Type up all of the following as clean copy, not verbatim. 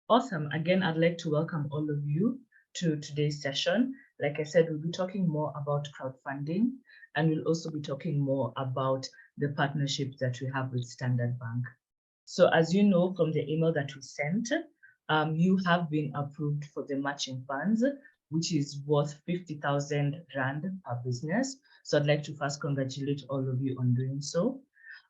Awesome. Again, I'd like to welcome all of you to today's session. Like I said, we'll be talking more about crowdfunding, and we'll also be talking more about the partnerships that we have with Standard Bank. So as you know from the email that we sent, you have been approved for the matching funds, which is worth 50,000 Rand per business. So I'd like to first congratulate all of you on doing so.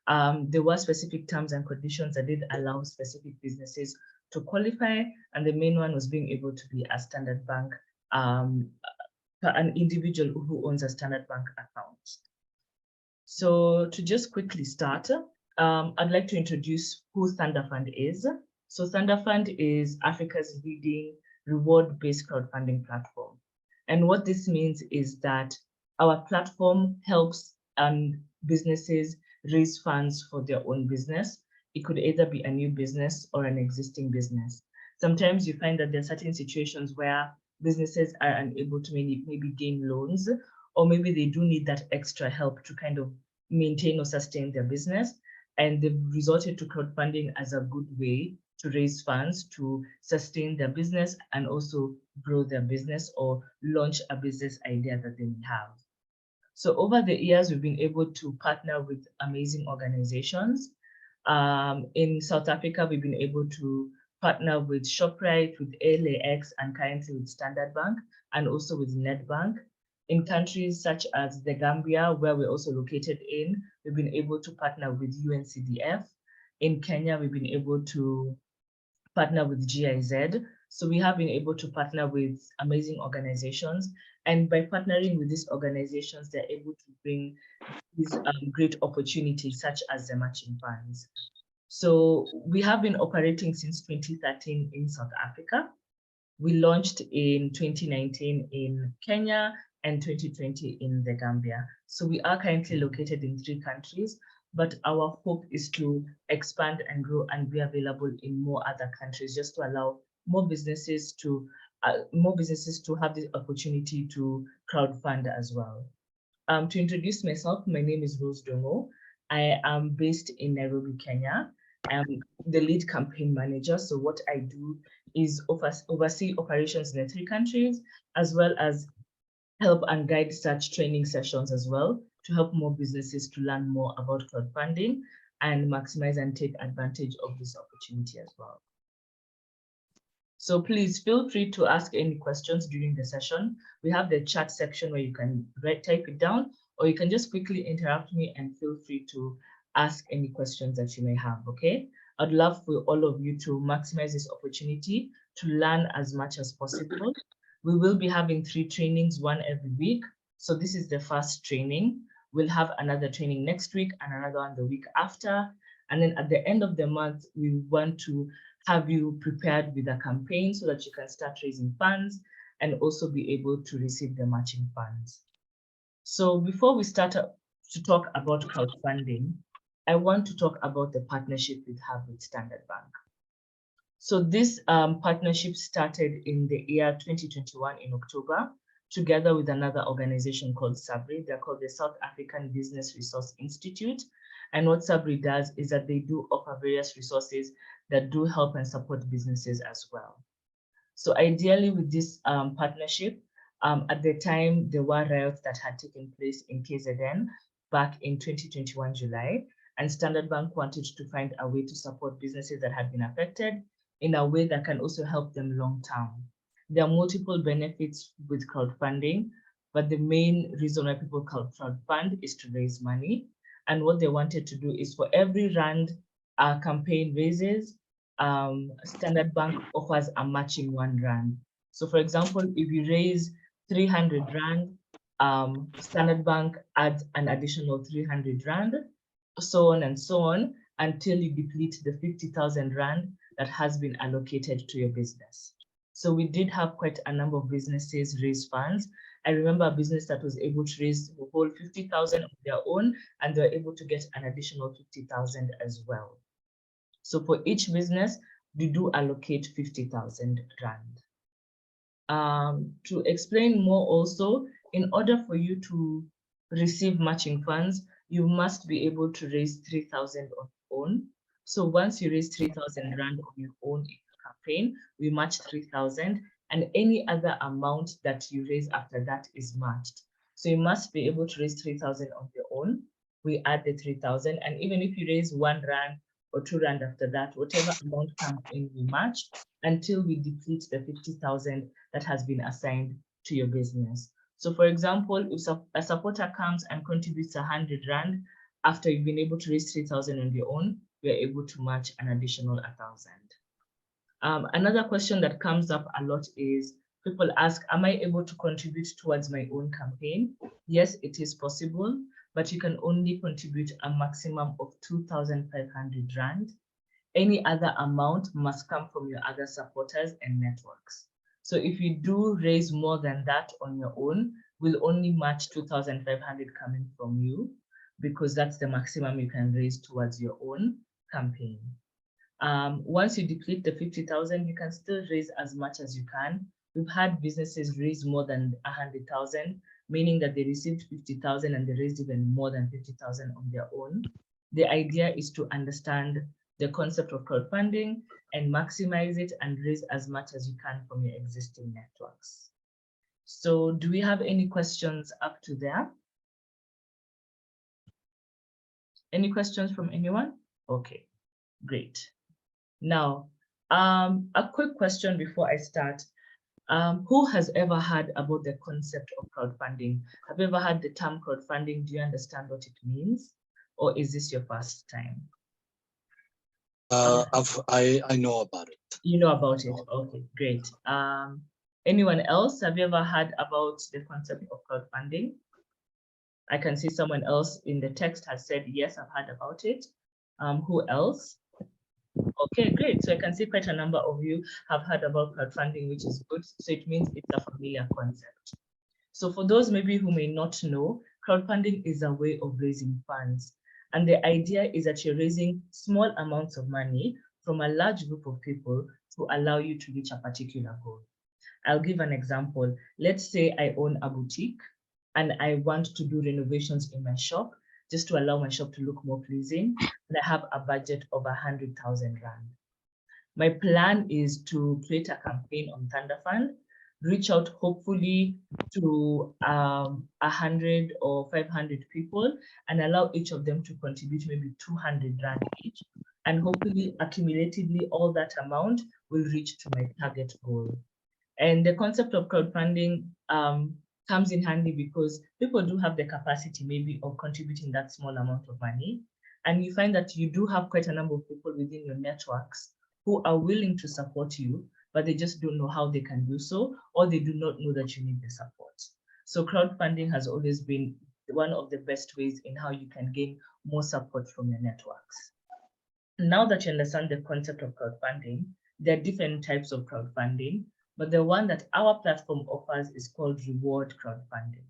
There were specific terms and conditions that did allow specific businesses to qualify, and the main one was being able to be a Standard Bank, an individual who owns a Standard Bank account. So to just quickly start, I'd like to introduce who Thundafund is. So Thundafund is Africa's leading reward-based crowdfunding platform. And what this means is that our platform helps businesses raise funds for their own business. It could either be a new business or an existing business. Sometimes you find that there are certain situations where businesses are unable to maybe gain loans, or maybe they do need that extra help to kind of maintain or sustain their business. And they've resorted to crowdfunding as a good way to raise funds to sustain their business and also grow their business or launch a business idea that they may have. So over the years, we've been able to partner with amazing organizations. In South Africa, we've been able to partner with ShopRite, with LAX, and currently with Standard Bank, and also with Nedbank. In countries such as the Gambia, where we're also located in, we've been able to partner with UNCDF. In Kenya, we've been able to partner with GIZ. So we have been able to partner with amazing organizations. And by partnering with these organizations, they're able to bring these great opportunities, such as the matching funds. So we have been operating since 2013 in South Africa. We launched in 2019 in Kenya and 2020 in the Gambia. So we are currently located in 3 countries, but our hope is to expand and grow and be available in more other countries, just to allow more businesses to have the opportunity to crowdfund as well. To introduce myself, my name is Rose Dongo. I am based in Nairobi, Kenya. I'm the lead campaign manager. So what I do is oversee operations in the 3 countries, as well as help and guide such training sessions as well, to help more businesses to learn more about crowdfunding and maximize and take advantage of this opportunity as well. So please feel free to ask any questions during the session. We have the chat section where you can type it down, or you can just quickly interrupt me and feel free to ask any questions that you may have, okay? I'd love for all of you to maximize this opportunity to learn as much as possible. We will be having 3 trainings, 1 every week. So this is the first training. We'll have another training next week and another one the week after. And then at the end of the month, we want to have you prepared with a campaign so that you can start raising funds and also be able to receive the matching funds. So before we start to talk about crowdfunding, I want to talk about the partnership we have with Standard Bank. So this partnership started in the year 2021 in October, together with another organization called SABRI. They're called the South African Business Resource Institute. And what SABRI does is that they do offer various resources that do help and support businesses as well. So ideally with this partnership, at the time, there were riots that had taken place in KZN back in 2021 July, and Standard Bank wanted to find a way to support businesses that had been affected in a way that can also help them long term. There are multiple benefits with crowdfunding, but the main reason why people crowdfund is to raise money. And what they wanted to do is, for every Rand a campaign raises, Standard Bank offers a matching 1 Rand. So for example, if you raise 300 Rand, Standard Bank adds an additional 300 Rand, so on and so on, until you deplete the 50,000 Rand that has been allocated to your business. So we did have quite a number of businesses raise funds. I remember a business that was able to raise the whole 50,000 of their own, and they were able to get an additional 50,000 as well. So for each business, we do allocate 50,000 Rand. To explain more also, in order for you to receive matching funds, you must be able to raise 3,000 on your own. So once you raise 3,000 Rand on your own in your campaign, we match 3,000, and any other amount that you raise after that is matched. So you must be able to raise 3,000 on your own. We add the 3,000, and even if you raise R1 or R2 after that, whatever amount comes in, we match until we deplete the 50,000 that has been assigned to your business. So for example, if a supporter comes and contributes R100, after you've been able to raise 3,000 on your own, we are able to match an additional 1,000. Another question that comes up a lot is people ask, am I able to contribute towards my own campaign? Yes, it is possible, but you can only contribute a maximum of 2,500 Rand. Any other amount must come from your other supporters and networks. So if you do raise more than that on your own, we'll only match 2,500 coming from you, because that's the maximum you can raise towards your own campaign. Once you deplete the 50,000, you can still raise as much as you can. We've had businesses raise more than 100,000, meaning that they received 50,000 and they raised even more than 50,000 on their own. The idea is to understand the concept of crowdfunding and maximize it and raise as much as you can from your existing networks. So do we have any questions up to there? Any questions from anyone? Okay, great. Now, a quick question before I start. Who has ever heard about the concept of crowdfunding? Have you ever heard the term crowdfunding? Do you understand what it means? Or is this your first time? I know about it. You know about it? Okay, great. Anyone else? Have you ever heard about the concept of crowdfunding? I can see someone else in the text has said, yes, I've heard about it. Who else? Okay, great. So I can see quite a number of you have heard about crowdfunding, which is good. So it means it's a familiar concept. So for those maybe who may not know, crowdfunding is a way of raising funds. And the idea is that you're raising small amounts of money from a large group of people to allow you to reach a particular goal. I'll give an example. Let's say I own a boutique and I want to do renovations in my shop just to allow my shop to look more pleasing. And I have a budget of 100,000 Rand. My plan is to create a campaign on Thundafund, reach out hopefully to 100 or 500 people and allow each of them to contribute maybe 200 Rand each. And hopefully accumulatively all that amount will reach to my target goal. And the concept of crowdfunding comes in handy because people do have the capacity maybe of contributing that small amount of money. And you find that you do have quite a number of people within your networks who are willing to support you, but they just don't know how they can do so, or they do not know that you need the support. So crowdfunding has always been one of the best ways in how you can gain more support from your networks. Now that you understand the concept of crowdfunding, there are different types of crowdfunding, but the one that our platform offers is called reward crowdfunding.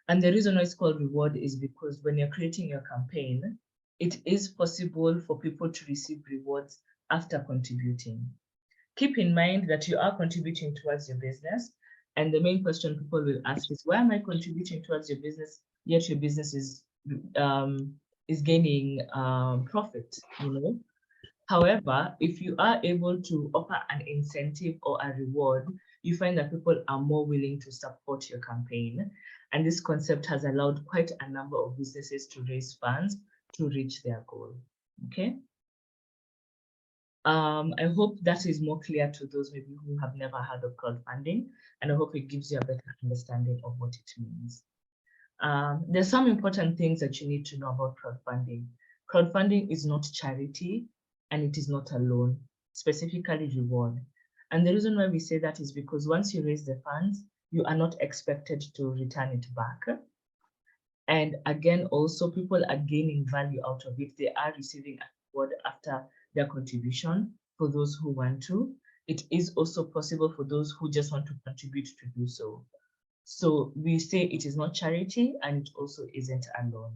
And the reason why it's called reward is because when you're creating your campaign, it is possible for people to receive rewards after contributing. Keep in mind that you are contributing towards your business. And the main question people will ask is, why am I contributing towards your business, yet your business is gaining profit, you know? However, if you are able to offer an incentive or a reward, you find that people are more willing to support your campaign. And this concept has allowed quite a number of businesses to raise funds to reach their goal. Okay. I hope that is more clear to those maybe who have never heard of crowdfunding, and I hope it gives you a better understanding of what it means. There's some important things that you need to know about crowdfunding. Crowdfunding is not charity, and it is not a loan, specifically reward. And the reason why we say that is because once you raise the funds, you are not expected to return it back. And again, also people are gaining value out of it. They are receiving a reward after their contribution for those who want to. It is also possible for those who just want to contribute to do so. So we say it is not charity and it also isn't a loan.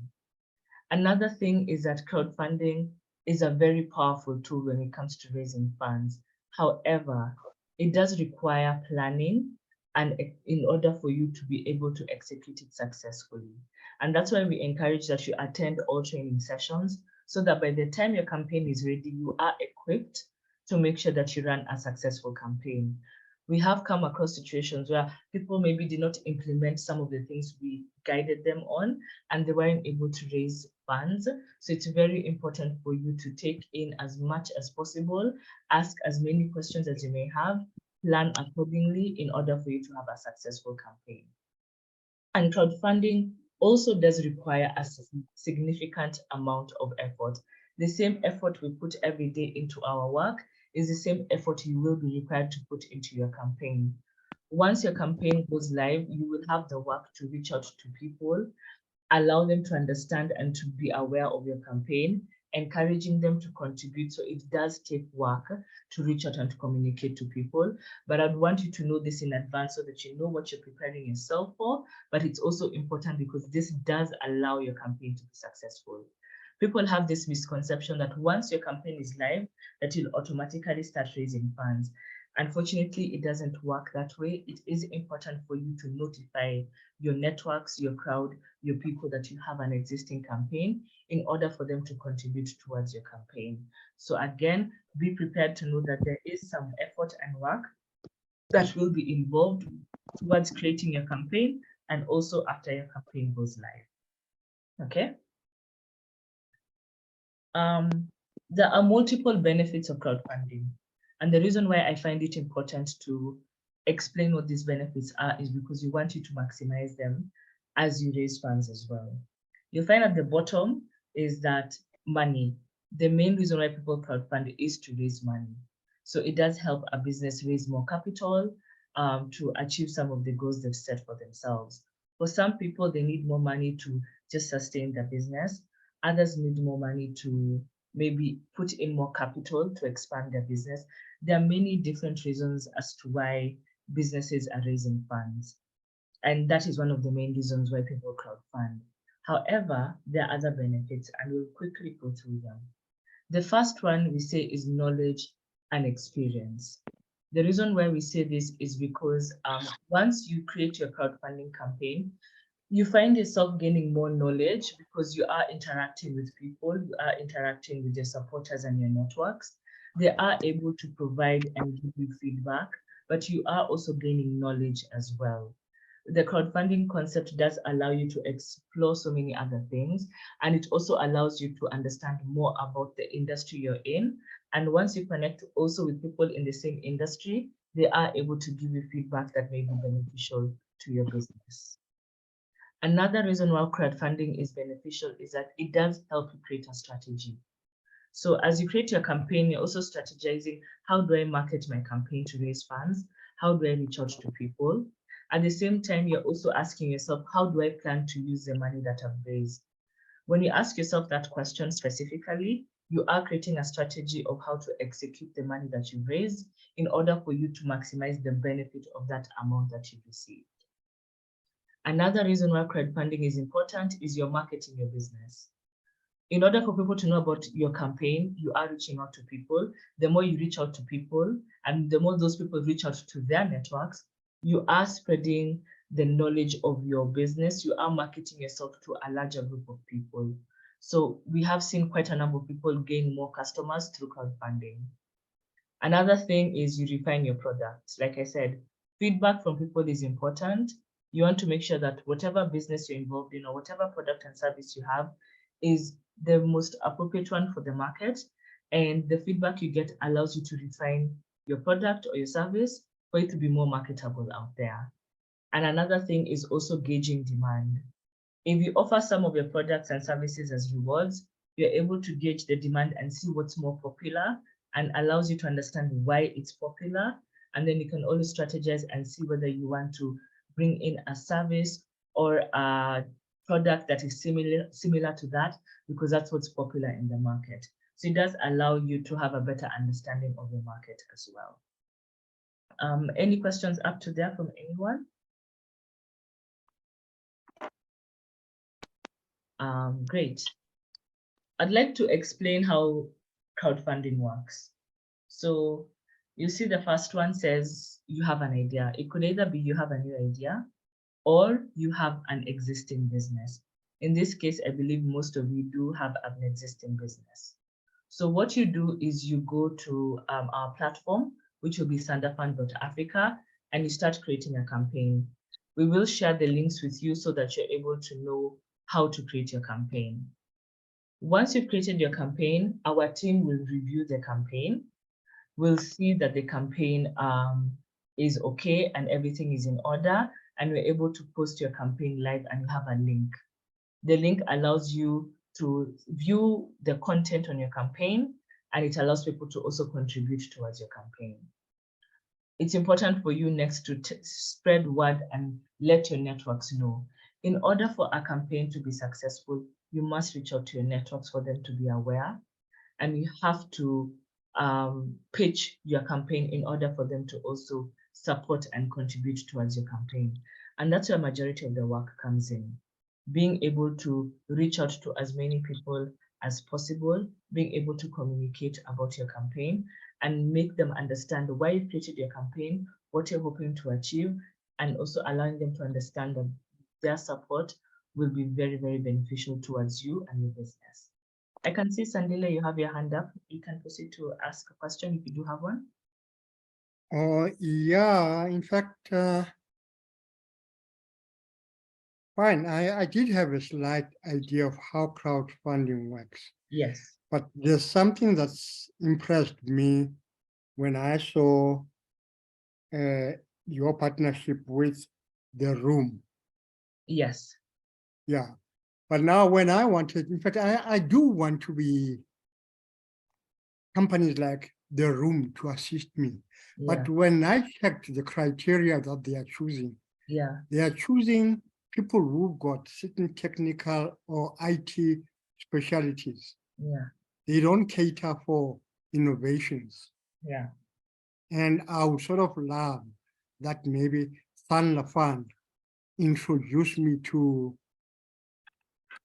Another thing is that crowdfunding is a very powerful tool when it comes to raising funds. However, it does require planning and in order for you to be able to execute it successfully. And that's why we encourage that you attend all training sessions so that by the time your campaign is ready, you are equipped to make sure that you run a successful campaign. We have come across situations where people maybe did not implement some of the things we guided them on, and they weren't able to raise funds. So it's very important for you to take in as much as possible, ask as many questions as you may have, plan accordingly in order for you to have a successful campaign. And crowdfunding also does require a significant amount of effort. The same effort we put every day into our work is the same effort you will be required to put into your campaign. Once your campaign goes live, you will have the work to reach out to people, allow them to understand and to be aware of your campaign, encouraging them to contribute. So it does take work to reach out and to communicate to people. But I'd want you to know this in advance so that you know what you're preparing yourself for. But it's also important because this does allow your campaign to be successful. People have this misconception that once your campaign is live, that you'll automatically start raising funds. Unfortunately, it doesn't work that way. It is important for you to notify your networks, your crowd, your people that you have an existing campaign in order for them to contribute towards your campaign. So again, be prepared to know that there is some effort and work that will be involved towards creating your campaign and also after your campaign goes live. Okay. There are multiple benefits of crowdfunding. And the reason why I find it important to explain what these benefits are is because we want you to maximize them as you raise funds as well. You'll find at the bottom is that money. The main reason why people crowdfund is to raise money. So it does help a business raise more capital to achieve some of the goals they've set for themselves. For some people, they need more money to just sustain their business. Others need more money to maybe put in more capital to expand their business. There are many different reasons as to why businesses are raising funds. And that is one of the main reasons why people crowdfund. However, there are other benefits, and we'll quickly go through them. The first one we say is knowledge and experience. The reason why we say this is because once you create your crowdfunding campaign, you find yourself gaining more knowledge because you are interacting with people, you are interacting with your supporters and your networks. They are able to provide and give you feedback, but you are also gaining knowledge as well. The crowdfunding concept does allow you to explore so many other things, and it also allows you to understand more about the industry you're in. And once you connect also with people in the same industry, they are able to give you feedback that may be beneficial to your business. Another reason why crowdfunding is beneficial is that it does help you create a strategy. So as you create your campaign, you're also strategizing, how do I market my campaign to raise funds? How do I reach out to people? At the same time, you're also asking yourself, how do I plan to use the money that I've raised? When you ask yourself that question specifically, you are creating a strategy of how to execute the money that you've raised in order for you to maximize the benefit of that amount that you received. Another reason why crowdfunding is important is you're marketing your business. In order for people to know about your campaign, you are reaching out to people. The more you reach out to people, and the more those people reach out to their networks, you are spreading the knowledge of your business. You are marketing yourself to a larger group of people. So we have seen quite a number of people gain more customers through crowdfunding. Another thing is you refine your product. Like I said, feedback from people is important. You want to make sure that whatever business you're involved in or whatever product and service you have is the most appropriate one for the market. And the feedback you get allows you to refine your product or your service for it to be more marketable out there. And another thing is also gauging demand. If you offer some of your products and services as rewards, you're able to gauge the demand and see what's more popular and allows you to understand why it's popular. And then you can always strategize and see whether you want to bring in a service or a product that is similar to that, because that's what's popular in the market. So it does allow you to have a better understanding of the market as well. Any questions up to there from anyone? Great. I'd like to explain how crowdfunding works. So you see the first one says you have an idea. It could either be you have a new idea or you have an existing business. In this case, I believe most of you do have an existing business. So what you do is you go to our platform, which will be Thundafund.Africa, and you start creating a campaign. We will share the links with you so that you're able to know how to create your campaign. Once you've created your campaign, our team will review the campaign. We'll see that the campaign is okay and everything is in order, and we're able to post your campaign live and you have a link. The link allows you to view the content on your campaign, and it allows people to also contribute towards your campaign. It's important for you next to spread word and let your networks know. In order for a campaign to be successful, you must reach out to your networks for them to be aware, and you have to pitch your campaign in order for them to also support and contribute towards your campaign. And that's where majority of the work comes in. Being able to reach out to as many people as possible, being able to communicate about your campaign and make them understand why you created your campaign, what you're hoping to achieve, and also allowing them to understand that their support will be very, very beneficial towards you and your business. I can see, Sandile, you have your hand up. You can proceed to ask a question if you do have one. Yeah, in fact, fine. I did have a slight idea of how crowdfunding works, Yes. but there's something that's impressed me when I saw your partnership with The Room. Yes. Yeah. But now when I wanted, in fact, I do want to be companies like The Room to assist me. Yeah. But when I checked the criteria that they are choosing, Yeah. they are choosing people who've got certain technical or IT specialties. Yeah. They don't cater for innovations. Yeah. And I would sort of love that maybe Thundafund introduce me to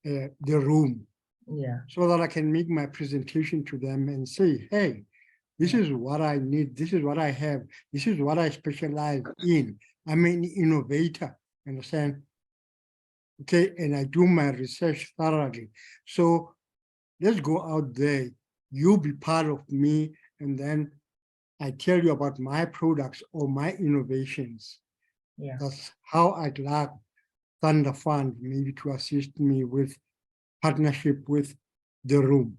The Room, Yeah. so that I can make my presentation to them and say, hey, this is what I need, this is what I have, this is what I specialize in. I'm an innovator, understand? Okay, and I do my research thoroughly. So let's go out there, you be part of me, and then I tell you about my products or my innovations. Yeah. That's how I'd like Thundafund maybe to assist me with partnership with The Room.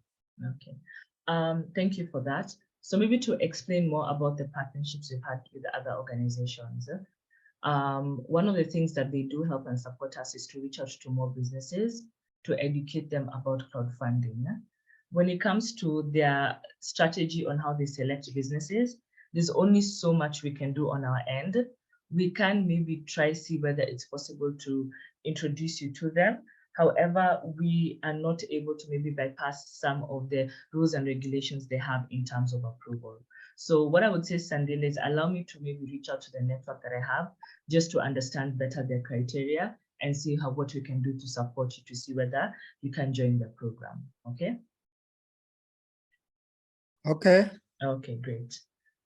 Okay. Thank you for that. So maybe to explain more about the partnerships we've had with other organizations. One of the things that they do help and support us is to reach out to more businesses to educate them about crowdfunding. When it comes to their strategy on how they select businesses, there's only so much we can do on our end. We can maybe try see whether it's possible to introduce you to them. However, we are not able to maybe bypass some of the rules and regulations they have in terms of approval. So what I would say, Sandile, is allow me to maybe reach out to the network that I have just to understand better their criteria and see what we can do to support you to see whether you can join the program. Okay? Okay. Okay, great.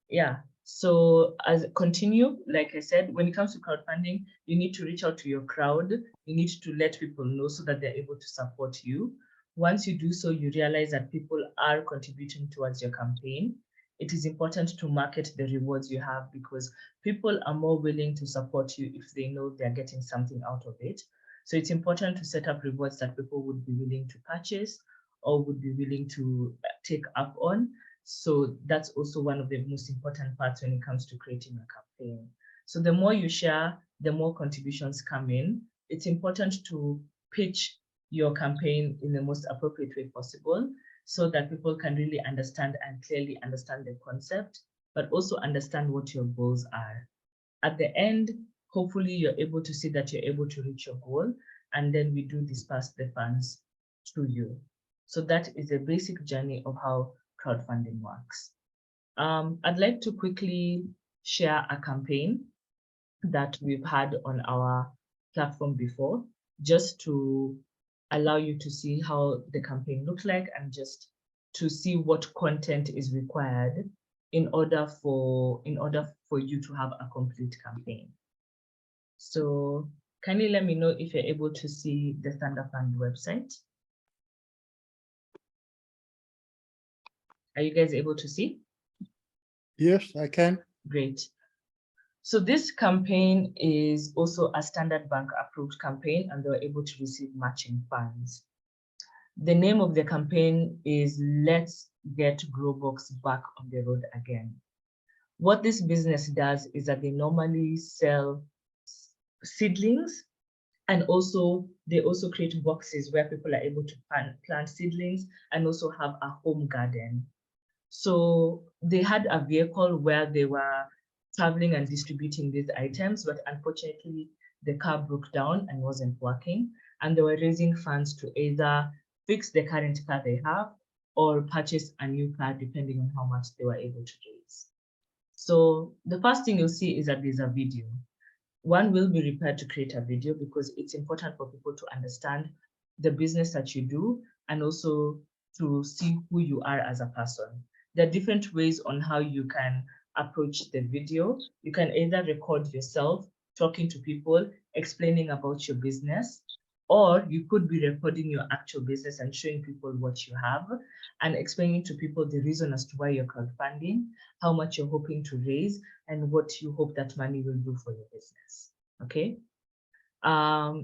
Yeah. So as continue, like I said, when it comes to crowdfunding, you need to reach out to your crowd. You need to let people know so that they're able to support you. Once you do so, you realize that people are contributing towards your campaign. It is important to market the rewards you have because people are more willing to support you if they know they're getting something out of it. So it's important to set up rewards that people would be willing to purchase or would be willing to take up on. So that's also one of the most important parts when it comes to creating a campaign. So the more you share, the more contributions come in. It's important to pitch your campaign in the most appropriate way possible so that people can really understand and clearly understand the concept, but also understand what your goals are. At the end, hopefully you're able to see that you're able to reach your goal, and then we do disperse the funds to you. So that is a basic journey of how crowdfunding works. I'd like to quickly share a campaign that we've had on our platform before, just to allow you to see how the campaign looked like and just to see what content is required in order for you to have a complete campaign. So kindly let me know if you're able to see the Thundafund website. Are you guys able to see? Yes, I can. Great. So this campaign is also a Standard Bank approved campaign, and they were able to receive matching funds. The name of the campaign is Let's Get Growbox Back on the Road Again. What this business does is that they normally sell seedlings, and also they also create boxes where people are able to plant seedlings and also have a home garden. So they had a vehicle where they were traveling and distributing these items, but unfortunately the car broke down and wasn't working, and they were raising funds to either fix the current car they have or purchase a new car depending on how much they were able to raise. So the first thing you'll see is that there's a video. One will be required to create a video because it's important for people to understand the business that you do and also to see who you are as a person. There are different ways on how you can approach the video. You can either record yourself talking to people, explaining about your business, or you could be recording your actual business and showing people what you have and explaining to people the reason as to why you're crowdfunding, how much you're hoping to raise, and what you hope that money will do for your business. Okay.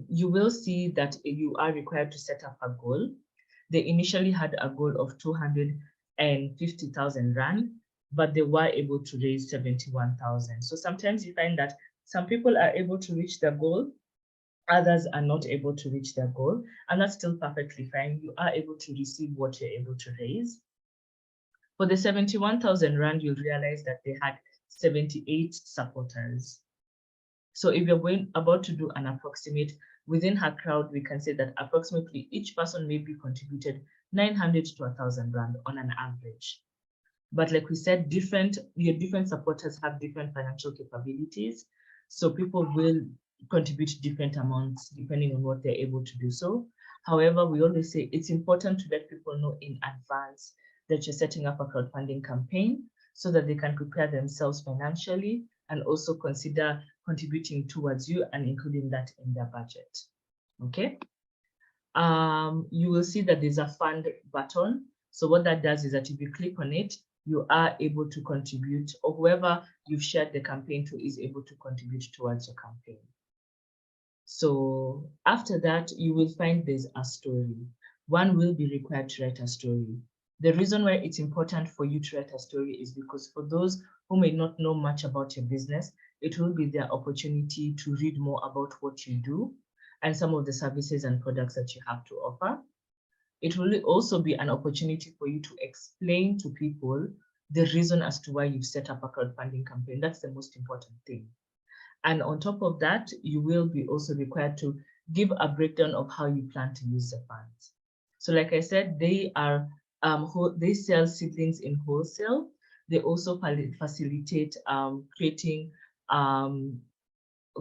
You will see that you are required to set up a goal. They initially had a goal of 250,000 Rand, but they were able to raise 71,000. So sometimes you find that some people are able to reach their goal, others are not able to reach their goal, and that's still perfectly fine. You are able to receive what you're able to raise. For the 71,000 Rand, you'll realize that they had 78 supporters. So if you're about to do an approximate, within her crowd, we can say that approximately each person maybe contributed 900 to 1,000 Rand on an average. But like we said, your different supporters have different financial capabilities. So people will contribute different amounts depending on what they're able to do so. However, we always say it's important to let people know in advance that you're setting up a crowdfunding campaign so that they can prepare themselves financially and also consider contributing towards you and including that in their budget. Okay. You will see that there's a fund button. So what that does is that if you click on it, you are able to contribute, or whoever you've shared the campaign to is able to contribute towards your campaign. So after that, you will find there's a story. One will be required to write a story. The reason why it's important for you to write a story is because for those who may not know much about your business, it will be their opportunity to read more about what you do and some of the services and products that you have to offer. It will also be an opportunity for you to explain to people the reason as to why you've set up a crowdfunding campaign. That's the most important thing. And on top of that, you will be also required to give a breakdown of how you plan to use the funds. So like I said, they sell seedlings in wholesale. They also facilitate creating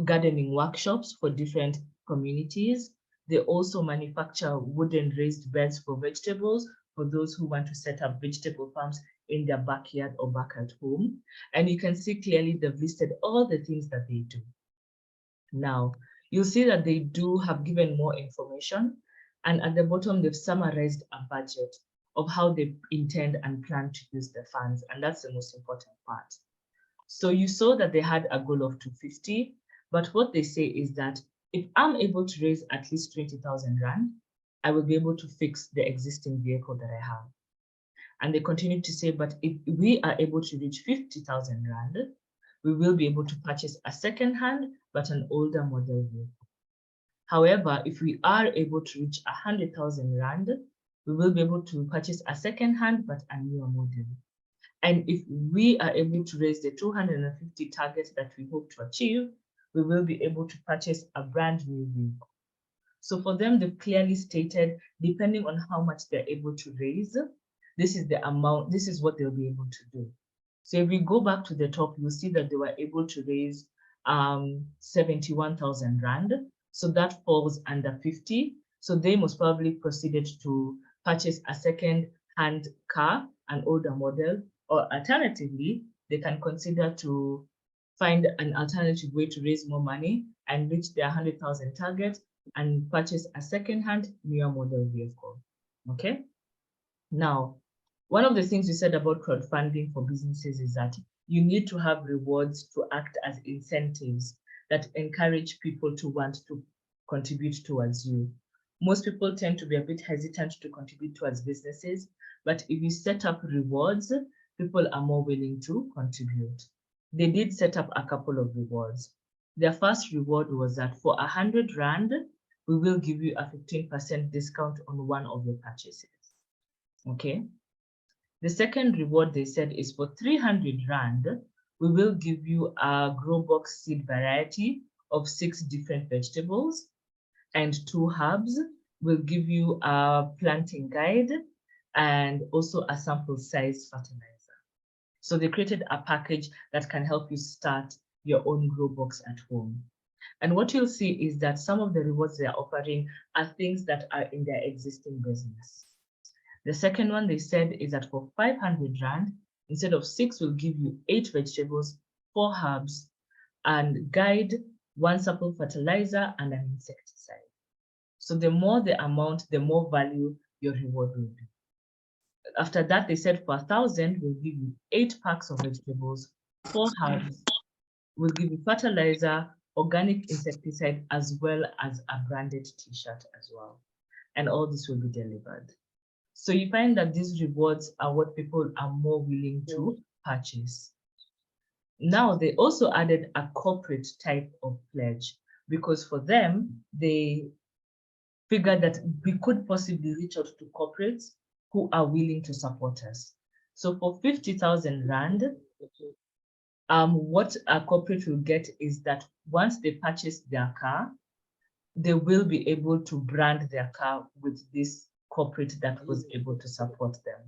gardening workshops for different communities. They also manufacture wooden raised beds for vegetables for those who want to set up vegetable farms in their backyard or back at home. And you can see clearly they've listed all the things that they do. Now, you'll see that they do have given more information, and at the bottom, they've summarized a budget of how they intend and plan to use the funds, and that's the most important part. So you saw that they had a goal of 250, but what they say is that if I'm able to raise at least 20,000 Rand, I will be able to fix the existing vehicle that I have. And they continue to say, but if we are able to reach 50,000 Rand, we will be able to purchase a second-hand, but an older model vehicle. However, if we are able to reach 100,000 Rand, we will be able to purchase a second-hand, but a newer model. And if we are able to raise the 250 targets that we hope to achieve, we will be able to purchase a brand new vehicle. So for them, they've clearly stated, depending on how much they're able to raise, this is the amount, this is what they'll be able to do. So if we go back to the top, you'll see that they were able to raise 71,000 Rand. So that falls under 50. So they most probably proceeded to purchase a second-hand car, an older model, or alternatively, they can consider to find an alternative way to raise more money and reach their 100,000 target and purchase a second-hand newer model vehicle. Okay. Now, One of the things you said about crowdfunding for businesses is that you need to have rewards to act as incentives that encourage people to want to contribute towards you. Most people tend to be a bit hesitant to contribute towards businesses, but if you set up rewards, people are more willing to contribute. They did set up a couple of rewards. Their first reward was that for 100 Rand, we will give you a 15% discount on one of your purchases. Okay. The second reward they said is for 300 Rand, we will give you a grow box seed variety of 6 different vegetables, and 2 herbs. We'll give you a planting guide and also a sample size fertilizer. So they created a package that can help you start your own grow box at home. And what you'll see is that some of the rewards they are offering are things that are in their existing business. The second one they said is that for 500 Rand, instead of 6, we'll give you 8 vegetables, 4 herbs, and guide, 1 sample fertilizer, and an insecticide. So the more the amount, the more value your reward will be. After that, they said for 1,000, we'll give you 8 packs of vegetables, 4 herbs, we'll give you fertilizer, organic insecticide, as well as a branded t-shirt as well. And all this will be delivered. So you find that these rewards are what people are more willing to purchase. Now, they also added a corporate type of pledge, because for them, they figured that we could possibly reach out to corporates who are willing to support us. So for 50,000 Rand, what a corporate will get is that once they purchase their car, they will be able to brand their car with this corporate that was able to support them.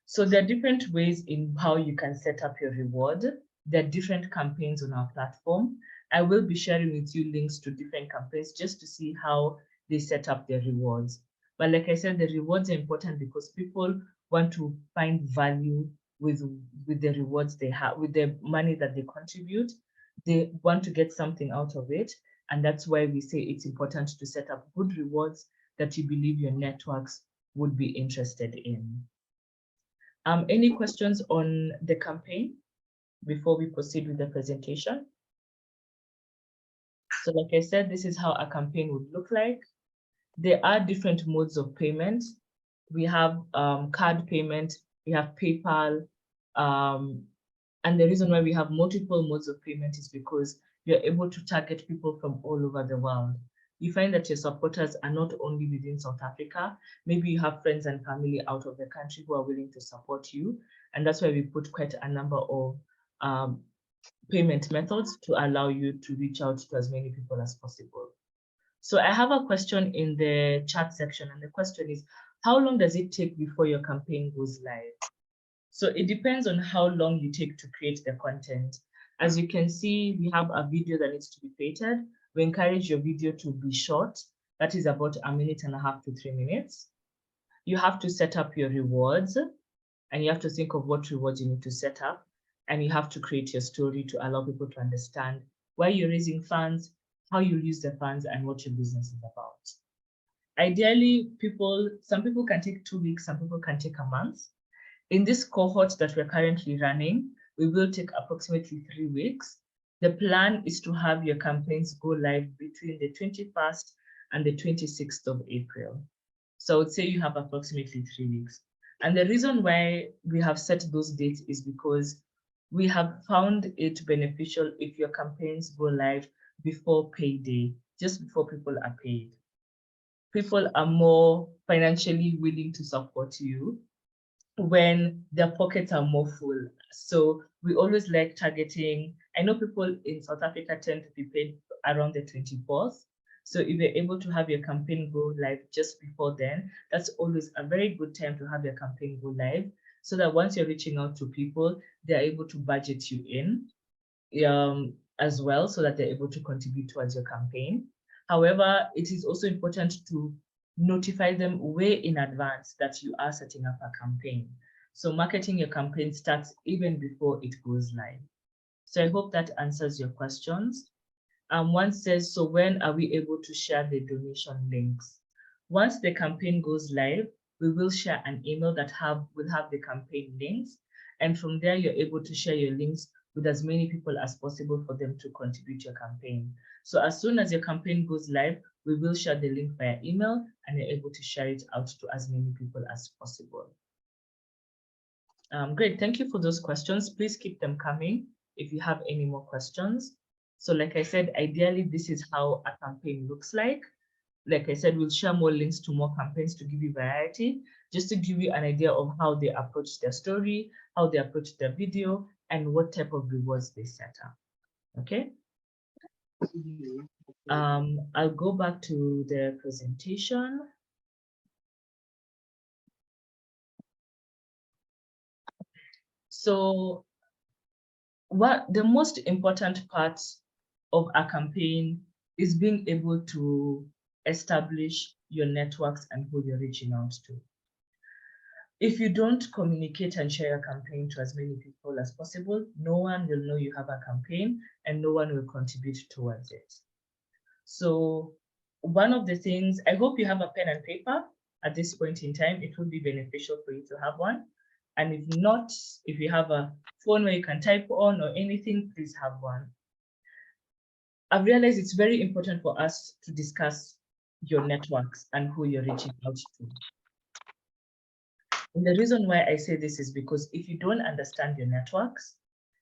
So there are different ways in how you can set up your reward. There are different campaigns on our platform. I will be sharing with you links to different campaigns just to see how they set up their rewards. But like I said, the rewards are important because people want to find value with the rewards they have, with the money that they contribute. They want to get something out of it. And that's why we say it's important to set up good rewards that you believe your networks would be interested in. Any questions on the campaign before we proceed with the presentation? So like I said, this is how a campaign would look like. There are different modes of payment. We have card payment, we have PayPal, and the reason why we have multiple modes of payment is because you're able to target people from all over the world. You find that your supporters are not only within South Africa, maybe you have friends and family out of the country who are willing to support you. And that's why we put quite a number of payment methods to allow you to reach out to as many people as possible. So I have a question in the chat section, and the question is, how long does it take before your campaign goes live? So it depends on how long you take to create the content. As you can see, we have a video that needs to be created. We encourage your video to be short. That is about 1.5 minutes to 3 minutes. You have to set up your rewards, and you have to think of what rewards you need to set up. And you have to create your story to allow people to understand why you're raising funds, how you use the funds, and what your business is about. Ideally, some people can take 2 weeks, some people can take a month. In this cohort that we're currently running, we will take approximately 3 weeks. The plan is to have your campaigns go live between the 21st and the 26th of April. So I would say you have approximately 3 weeks. And the reason why we have set those dates is because we have found it beneficial if your campaigns go live before payday, just before people are paid. People are more financially willing to support you when their pockets are more full. So we always like targeting, I know people in South Africa tend to be paid around the 24th. So if you're able to have your campaign go live just before then, that's always a very good time to have your campaign go live, so that once you're reaching out to people, they're able to budget you in as well, so that they're able to contribute towards your campaign. However, it is also important to notify them way in advance that you are setting up a campaign. So marketing your campaign starts even before it goes live. So I hope that answers your questions. One says, so when are we able to share the donation links? Once the campaign goes live, we will share an email that will have the campaign links. And from there, you're able to share your links with as many people as possible for them to contribute to your campaign. So as soon as your campaign goes live, we will share the link via email and you're able to share it out to as many people as possible. Great, thank you for those questions. Please keep them coming if you have any more questions. So like I said, ideally, this is how a campaign looks like. Like I said, we'll share more links to more campaigns to give you variety, just to give you an idea of how they approach their story, how they approach their video, and what type of rewards they set up. Okay. I'll go back to the presentation. So what the most important part of a campaign is being able to establish your networks and who you're reaching out to. If you don't communicate and share your campaign to as many people as possible, no one will know you have a campaign and no one will contribute towards it. So one of the things, I hope you have a pen and paper at this point in time. It would be beneficial for you to have one. And if not, if you have a phone where you can type on or anything, please have one. I've realized it's very important for us to discuss your networks and who you're reaching out to. And the reason why I say this is because if you don't understand your networks,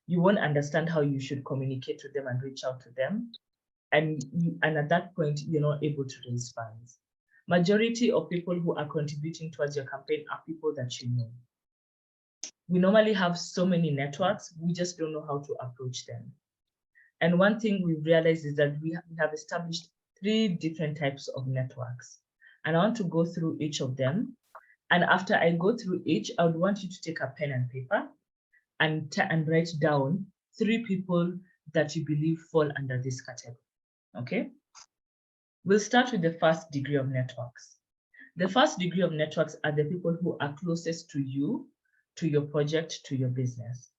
you won't understand how you should communicate with them and reach out to them. And at that point, you're not able to raise funds. Majority of people who are contributing towards your campaign are people that you know. We normally have so many networks, we just don't know how to approach them. And one thing we've realized is that we have established 3 different types of networks. And I want to go through each of them. And after I go through each, I would want you to take a pen and paper and write down 3 people that you believe fall under this category. Okay? We'll start with the first degree of networks. The first degree of networks are the people who are closest to you, to your project, to your business,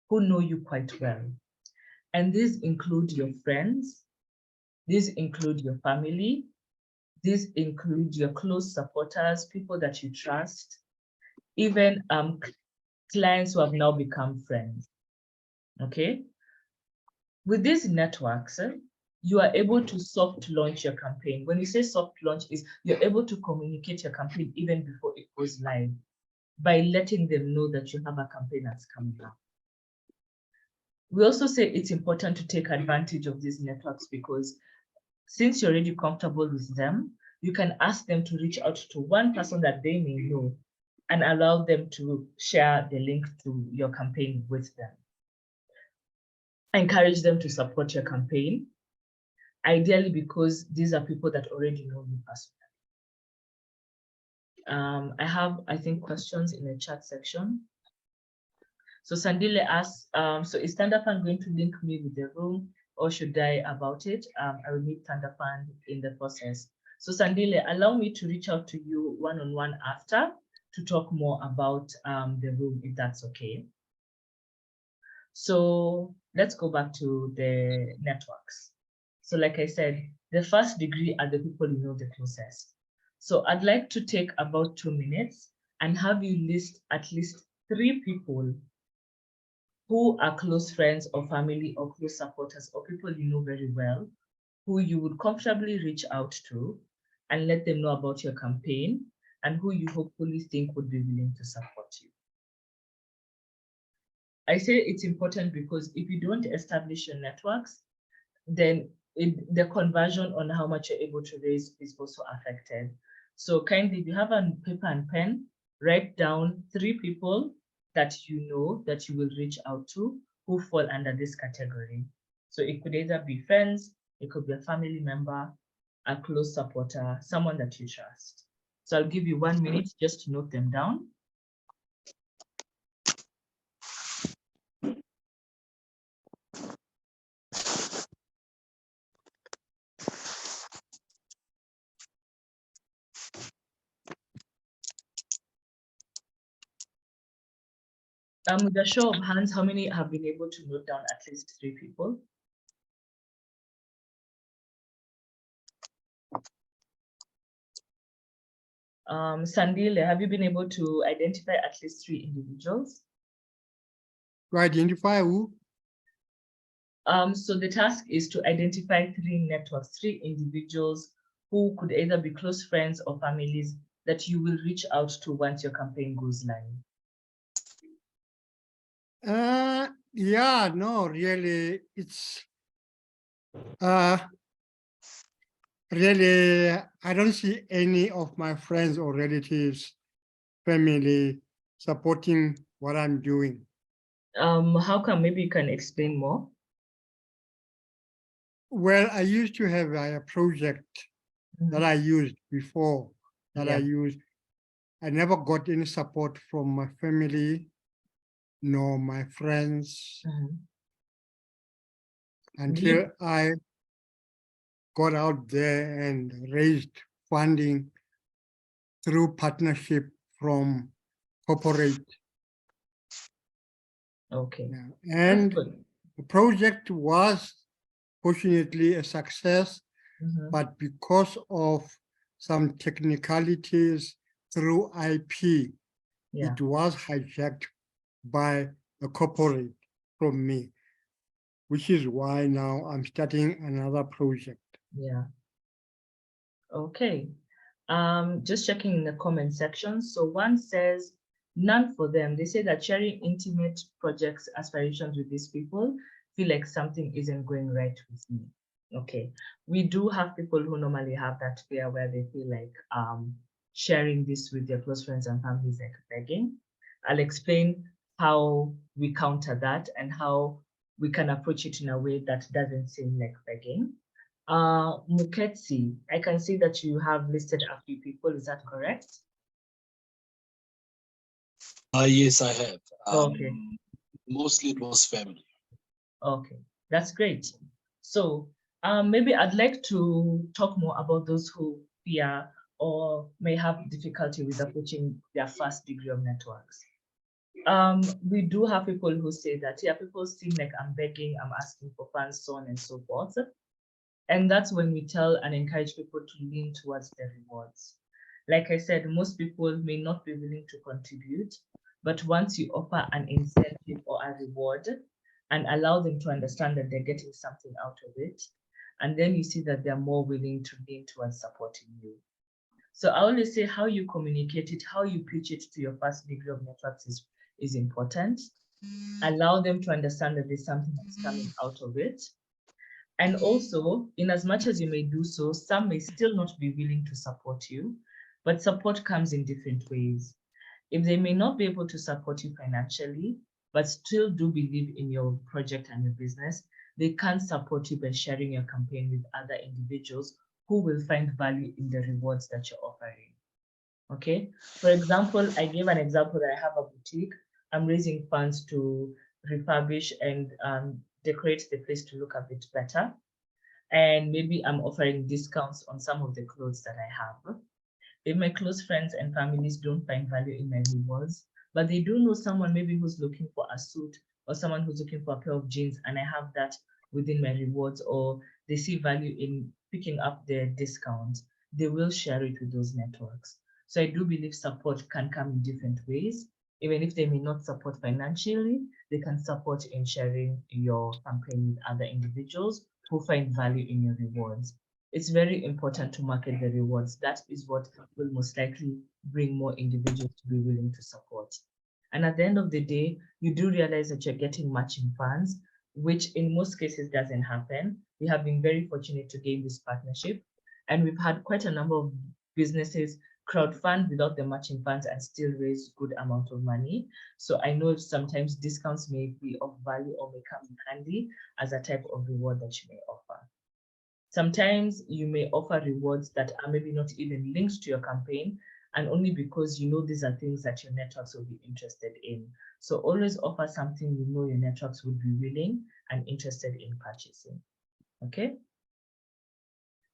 who know you quite well. And these include your friends, these include your family, these include your close supporters, people that you trust, even clients who have now become friends. Okay? With these networks, you are able to soft launch your campaign. When you say soft launch, is you're able to communicate your campaign even before it goes live by letting them know that you have a campaign that's coming up. We also say it's important to take advantage of these networks because since you're already comfortable with them, you can ask them to reach out to one person that they may know and allow them to share the link to your campaign with them. Encourage them to support your campaign, ideally because these are people that already know you personally. I have, I think, questions in the chat section. So Sandile asks, so is Thundafund going to link me with the room or should I about it? I will meet Thundafund in the process. So Sandile, allow me to reach out to you one-on-one after to talk more about the room, if that's okay. So let's go back to the networks. So like I said, the first degree are the people you know the closest. So I'd like to take about 2 minutes and have you list at least 3 people who are close friends or family or close supporters or people you know very well, who you would comfortably reach out to and let them know about your campaign and who you hopefully think would be willing to support you. I say it's important because if you don't establish your networks, then the conversion on how much you're able to raise is also affected. So kindly, if you have a paper and pen, write down 3 people that you know that you will reach out to who fall under this category. So it could either be friends, it could be a family member, a close supporter, someone that you trust. So I'll give you 1 minute just to note them down. With a show of hands, how many have been able to note down at least 3 people? Sandile, have you been able to identify at least 3 individuals? To identify who? So the task is to identify 3 networks, 3 individuals who could either be close friends or families that you will reach out to once your campaign goes live. Yeah, no, really, it's really, I don't see any of my friends or relatives, family supporting what I'm doing. How come? Maybe you can explain more. Well, I used to have a project that I used before that I used. I never got any support from my family, nor my friends, until I got out there and raised funding through partnership from Cohort. Okay. Yeah. That's And good. the project was fortunately a success, but because of some technicalities through IP, it was hijacked by a corporate from me, which is why now I'm starting another project. Yeah. Okay. Just checking in the comment section. So one says, none for them. They say that sharing intimate projects aspirations with these people feel like something isn't going right with me. Okay. We do have people who normally have that fear where they feel like sharing this with their close friends and families like begging. I'll explain how we counter that and how we can approach it in a way that doesn't seem like begging. Muketsi, I can see that you have listed a few people. Is that correct? Yes, I have. Okay. Mostly it was family. Okay, that's great. So maybe I'd like to talk more about those who fear or may have difficulty with approaching their first degree of networks. We do have people who say that, yeah, people seem like I'm begging, I'm asking for funds, so on and so forth. And that's when we tell and encourage people to lean towards the rewards. Like I said, most people may not be willing to contribute, but once you offer an incentive or a reward and allow them to understand that they're getting something out of it, and then you see that they're more willing to lean towards supporting you. So I always say how you communicate it, how you pitch it to your first degree of networks is important. Allow them to understand that there's something that's coming out of it. And also, in as much as you may do so, some may still not be willing to support you, but support comes in different ways. If they may not be able to support you financially, but still do believe in your project and your business, they can support you by sharing your campaign with other individuals who will find value in the rewards that you're offering. Okay. For example, I gave an example that I have a boutique. I'm raising funds to refurbish and decorate the place to look a bit better. And maybe I'm offering discounts on some of the clothes that I have. If my close friends and families don't find value in my rewards, but they do know someone maybe who's looking for a suit or someone who's looking for a pair of jeans, and I have that within my rewards, or they see value in picking up their discount, they will share it with those networks. So I do believe support can come in different ways. Even if they may not support financially, they can support in sharing your campaign with other individuals who find value in your rewards. It's very important to market the rewards. That is what will most likely bring more individuals to be willing to support. And at the end of the day, you do realize that you're getting matching funds, which in most cases doesn't happen. We have been very fortunate to gain this partnership, and we've had quite a number of businesses crowdfund without the matching funds and still raise good amount of money. So I know sometimes discounts may be of value or may come in handy as a type of reward that you may offer. Sometimes you may offer rewards that are maybe not even linked to your campaign, and only because you know these are things that your networks will be interested in. So always offer something you know your networks would be willing and interested in purchasing. Okay.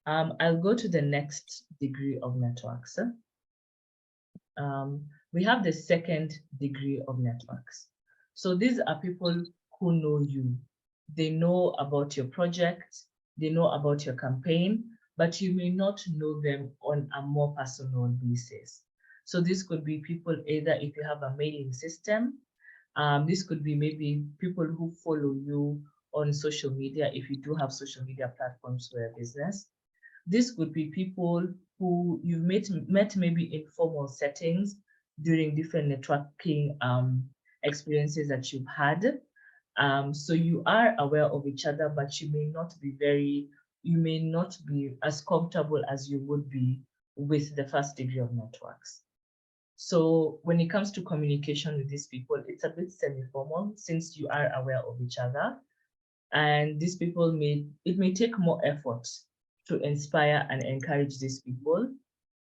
I'll go to the next degree of networks. We have the second degree of networks. So these are people who know you. They know about your project, they know about your campaign, but you may not know them on a more personal basis. So this could be people, either if you have a mailing system, this could be maybe people who follow you on social media, if you do have social media platforms for your business. This could be people who you've met maybe in formal settings during different networking experiences that you've had. So you are aware of each other, but you may not be as comfortable as you would be with the first degree of networks. So when it comes to communication with these people, it's a bit semi-formal since you are aware of each other. And these people it may take more effort to inspire and encourage these people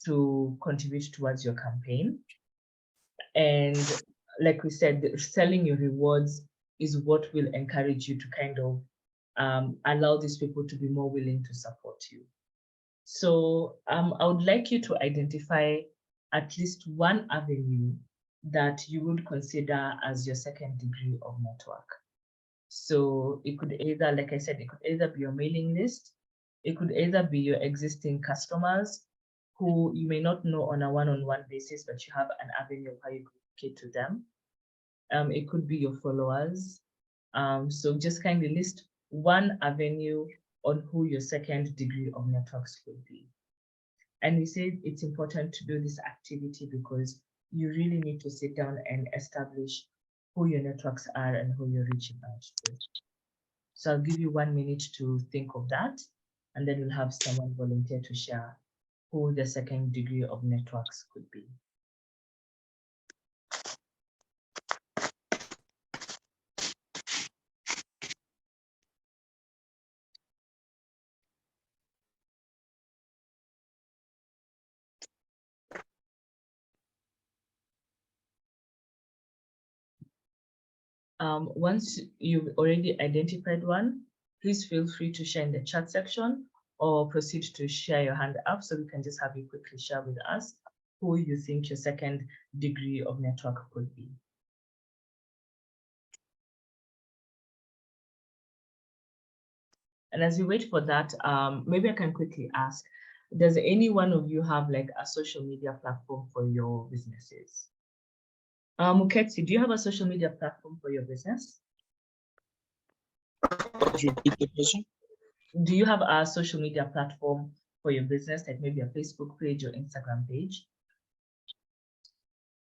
to contribute towards your campaign. And like we said, selling your rewards is what will encourage you to kind of allow these people to be more willing to support you. So I would like you to identify at least one avenue that you would consider as your second degree of network. So it could either, like I said, it could either be your mailing list, it could either be your existing customers who you may not know on a one-on-one basis, but you have an avenue of how you communicate to them. It could be your followers. So just kind of list one avenue on who your second degree of networks could be. And we said it's important to do this activity because you really need to sit down and establish who your networks are and who you're reaching out to. So I'll give you 1 minute to think of that, and then we'll have someone volunteer to share who the second degree of networks could be. Once you've already identified one, please feel free to share in the chat section or proceed to share your hand up so we can just have you quickly share with us who you think your second degree of network could be. And as you wait for that, maybe I can quickly ask, does any one of you have like a social media platform for your businesses? Muketsi, do you have a social media platform for your business? Could you repeat the question? Do you have a social media platform for your business, like maybe a Facebook page or Instagram page?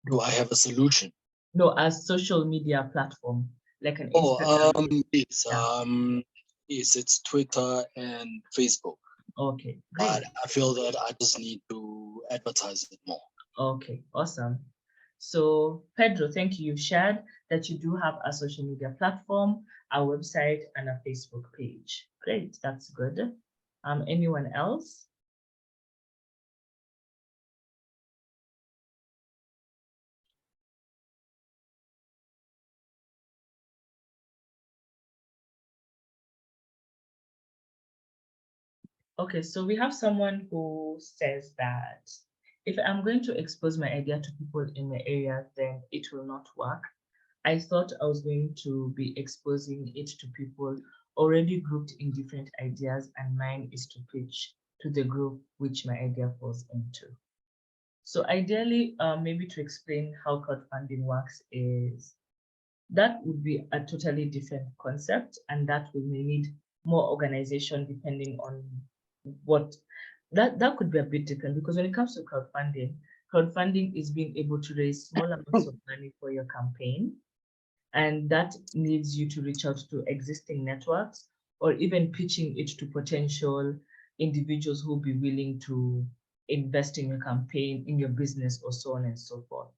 Do I have a solution? No, a social media platform, like an Instagram. Yes, Yeah. yes, it's Twitter and Facebook. Okay, great. But I feel that I just need to advertise it more. Okay, awesome. So Pedro, thank you. You've shared that you do have a social media platform, a website, and a Facebook page. Great, that's good. Anyone else? Okay, so we have someone who says that if I'm going to expose my idea to people in my area, then it will not work. I thought I was going to be exposing it to people already grouped in different ideas, and mine is to pitch to the group which my idea falls into. So ideally, maybe to explain how crowdfunding works is that would be a totally different concept, and that will need more organization depending on what that could be a bit different, because when it comes to crowdfunding is being able to raise small amounts of money for your campaign, and that needs you to reach out to existing networks or even pitching it to potential individuals who will be willing to invest in your campaign, in your business, or so on and so forth.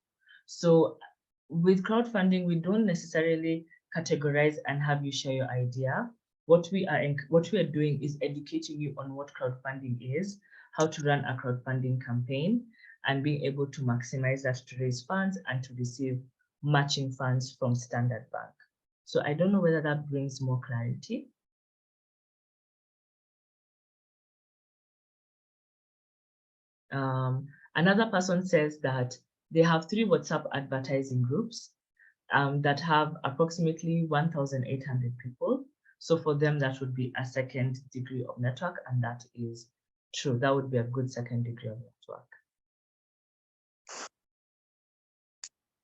So with crowdfunding, we don't necessarily categorize and have you share your idea. What we are doing is educating you on what crowdfunding is, how to run a crowdfunding campaign, and being able to maximize that to raise funds and to receive matching funds from Standard Bank. So I don't know whether that brings more clarity. Another person says that they have 3 WhatsApp advertising groups that have approximately 1,800 people. So for them, that would be a second degree of network, and that is True, that would be a good second degree of network.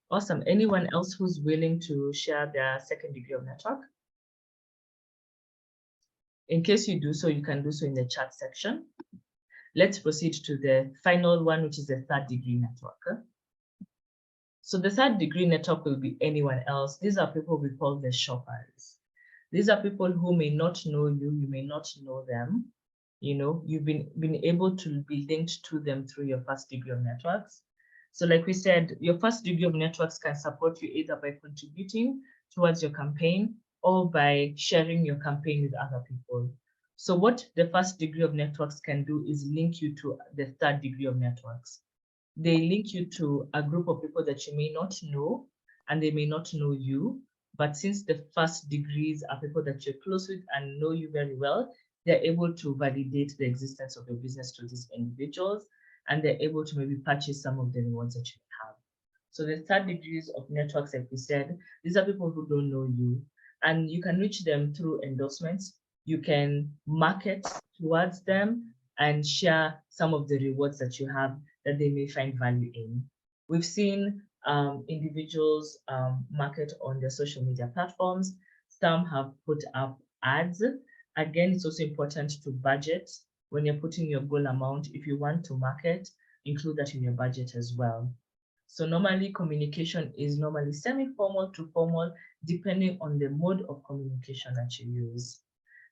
Awesome. Anyone else who's willing to share their second degree of network? In case you do so, you can do so in the chat section. Let's proceed to the final one, which is the third degree network. So the third degree network will be anyone else. These are people we call the shoppers. These are people who may not know you, you may not know them. You know, you've been able to be linked to them through your first degree of networks. So like we said, your first degree of networks can support you either by contributing towards your campaign or by sharing your campaign with other people. So what the first degree of networks can do is link you to the third degree of networks. They link you to a group of people that you may not know, and they may not know you. But since the first degrees are people that you're close with and know you very well, they're able to validate the existence of your business to these individuals, and they're able to maybe purchase some of the rewards that you have. So the third degrees of networks, like we said, these are people who don't know you, and you can reach them through endorsements. You can market towards them and share some of the rewards that you have that they may find value in. We've seen individuals market on their social media platforms. Some have put up ads. Again, it's also important to budget when you're putting your goal amount. If you want to market, include that in your budget as well. So normally communication is normally semi-formal to formal, depending on the mode of communication that you use.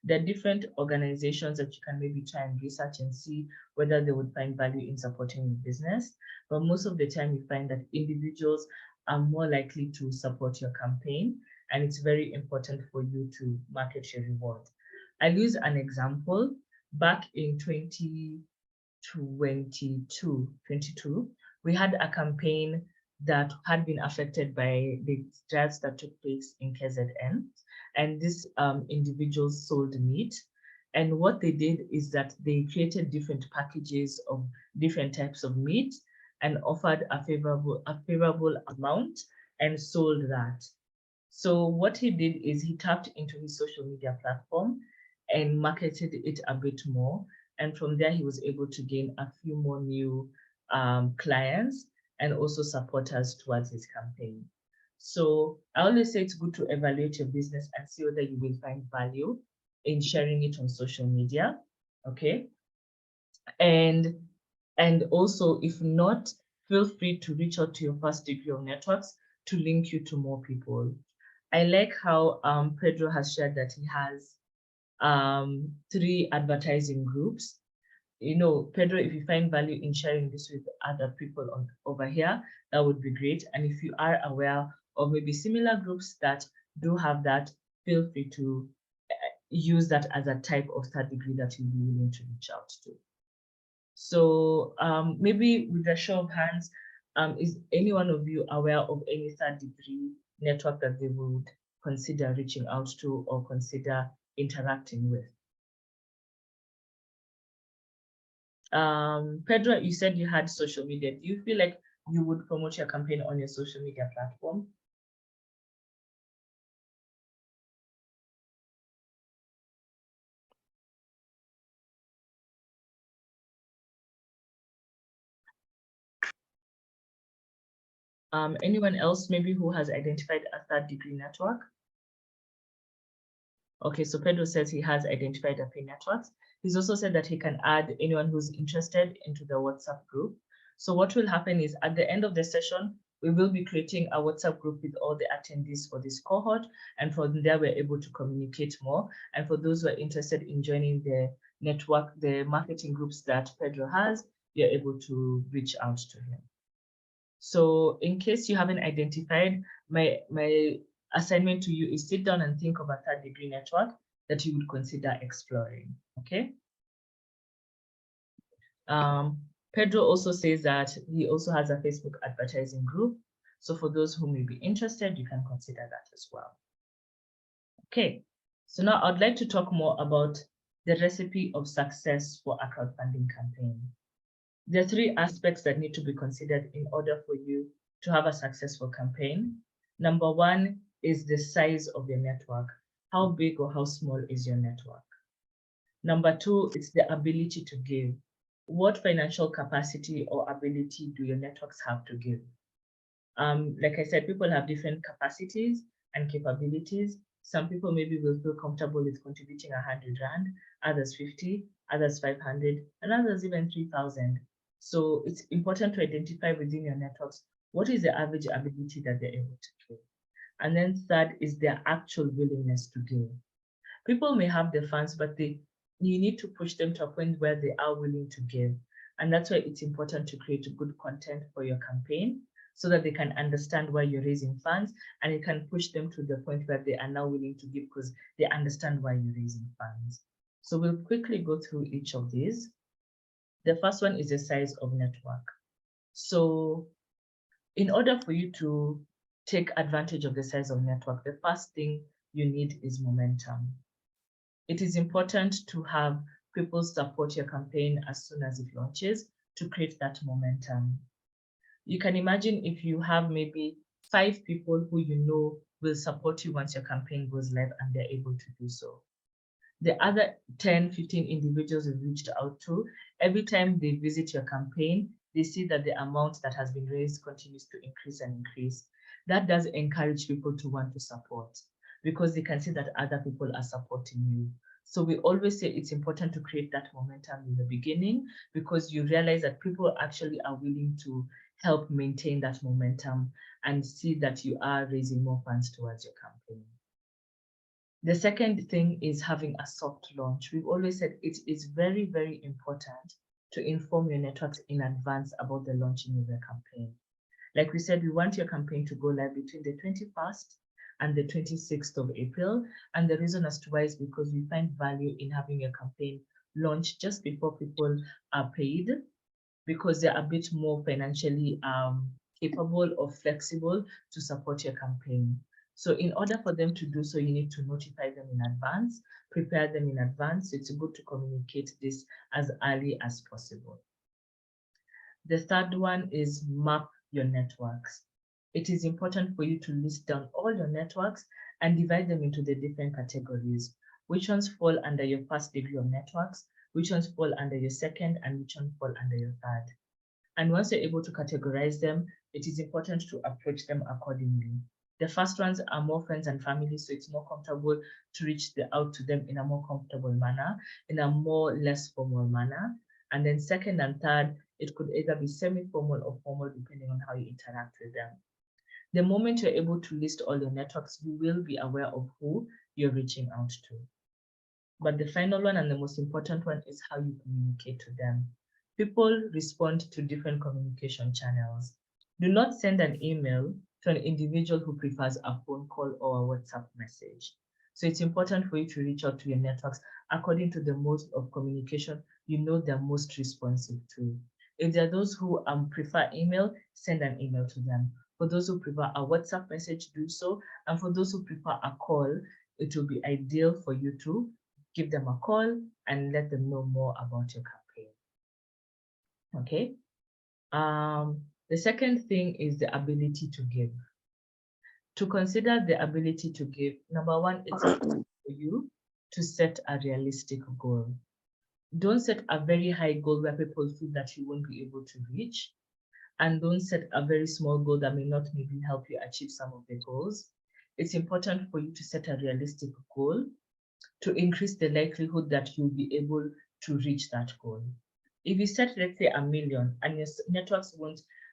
There are different organizations that you can maybe try and research and see whether they would find value in supporting your business. But most of the time you find that individuals are more likely to support your campaign, and it's very important for you to market your reward. I'll use an example. Back in 2022, we had a campaign that had been affected by the riots that took place in KZN. And these individuals sold meat. And what they did is that they created different packages of different types of meat and offered a favorable amount and sold that. So what he did is he tapped into his social media platform and marketed it a bit more. And from there, he was able to gain a few more new clients and also supporters towards his campaign. So I always say it's good to evaluate your business and see whether you will find value in sharing it on social media, okay? And also, if not, feel free to reach out to your first degree of networks to link you to more people. I like how Pedro has shared that he has 3 advertising groups. You know, Pedro, if you find value in sharing this with other people over here, that would be great. And if you are aware of maybe similar groups that do have that, feel free to use that as a type of third degree that you'll be willing to reach out to. So maybe with a show of hands, is any one of you aware of any third degree network that they would consider reaching out to or consider interacting with? Pedro, you said you had social media. Do you feel like you would promote your campaign on your social media platform? Anyone else maybe who has identified a third degree network? Okay, so Pedro says he has identified a few networks. He's also said that he can add anyone who's interested into the WhatsApp group. So what will happen is at the end of the session, we will be creating a WhatsApp group with all the attendees for this cohort. And from there, we're able to communicate more. And for those who are interested in joining the network, the marketing groups that Pedro has, you're able to reach out to him. So in case you haven't identified, my assignment to you is sit down and think of a third degree network that you would consider exploring, okay? Pedro also says that he also has a Facebook advertising group. So for those who may be interested, you can consider that as well. Okay, so now I'd like to talk more about the recipe of success for a crowdfunding campaign. There are 3 aspects that need to be considered in order for you to have a successful campaign. Number 1 is the size of your network. How big or how small is your network? Number 2, it's the ability to give. what financial capacity or ability do your networks have to give? Like I said, people have different capacities and capabilities. Some people maybe will feel comfortable with contributing 100 Rand, others 50, others 500, and others even 3,000. So it's important to identify within your networks what is the average ability that they're able to give. And then third is their actual willingness to give. People may have the funds, but you need to push them to a point where they are willing to give. And that's why it's important to create good content for your campaign so that they can understand why you're raising funds, and you can push them to the point where they are now willing to give because they understand why you're raising funds. So we'll quickly go through each of these. The first one is the size of network. So in order for you to take advantage of the size of network, the first thing you need is momentum. It is important to have people support your campaign as soon as it launches to create that momentum. You can imagine if you have maybe 5 people who you know will support you once your campaign goes live and they're able to do so. The other 10, 15 individuals you've reached out to, every time they visit your campaign, they see that the amount that has been raised continues to increase and increase. That does encourage people to want to support because they can see that other people are supporting you. So we always say it's important to create that momentum in the beginning because you realize that people actually are willing to help maintain that momentum and see that you are raising more funds towards your campaign. The second thing is having a soft launch. We've always said it is very, very important to inform your networks in advance about the launching of your campaign. Like we said, we want your campaign to go live between the 21st and the 26th of April. And the reason as to why is because we find value in having your campaign launch just before people are paid, because they're a bit more financially capable or flexible to support your campaign. So in order for them to do so, you need to notify them in advance, prepare them in advance. It's good to communicate this as early as possible. The third one is map your networks. It is important for you to list down all your networks and divide them into the different categories. Which ones fall under your first degree of networks, which ones fall under your second, and which ones fall under your third. And once you're able to categorize them, it is important to approach them accordingly. The first ones are more friends and family, so it's more comfortable to reach out to them in a more comfortable manner, in a more less formal manner. And then second and third, it could either be semi-formal or formal, depending on how you interact with them. The moment you're able to list all your networks, you will be aware of who you're reaching out to. But the final one and the most important one is how you communicate to them. People respond to different communication channels. Do not send an email to an individual who prefers a phone call or a WhatsApp message. So it's important for you to reach out to your networks according to the mode of communication you know they're most responsive to. If there are those who prefer email, send an email to them. For those who prefer a WhatsApp message, do so. And for those who prefer a call, it will be ideal for you to give them a call and let them know more about your campaign. Okay. The second thing is the ability to give. To consider the ability to give, number one, it's for you to set a realistic goal. Don't set a very high goal where people feel that you won't be able to reach, and don't set a very small goal that may not maybe help you achieve some of the goals. It's important for you to set a realistic goal to increase the likelihood that you'll be able to reach that goal. If you set, let's say, 1,000,000 and your networks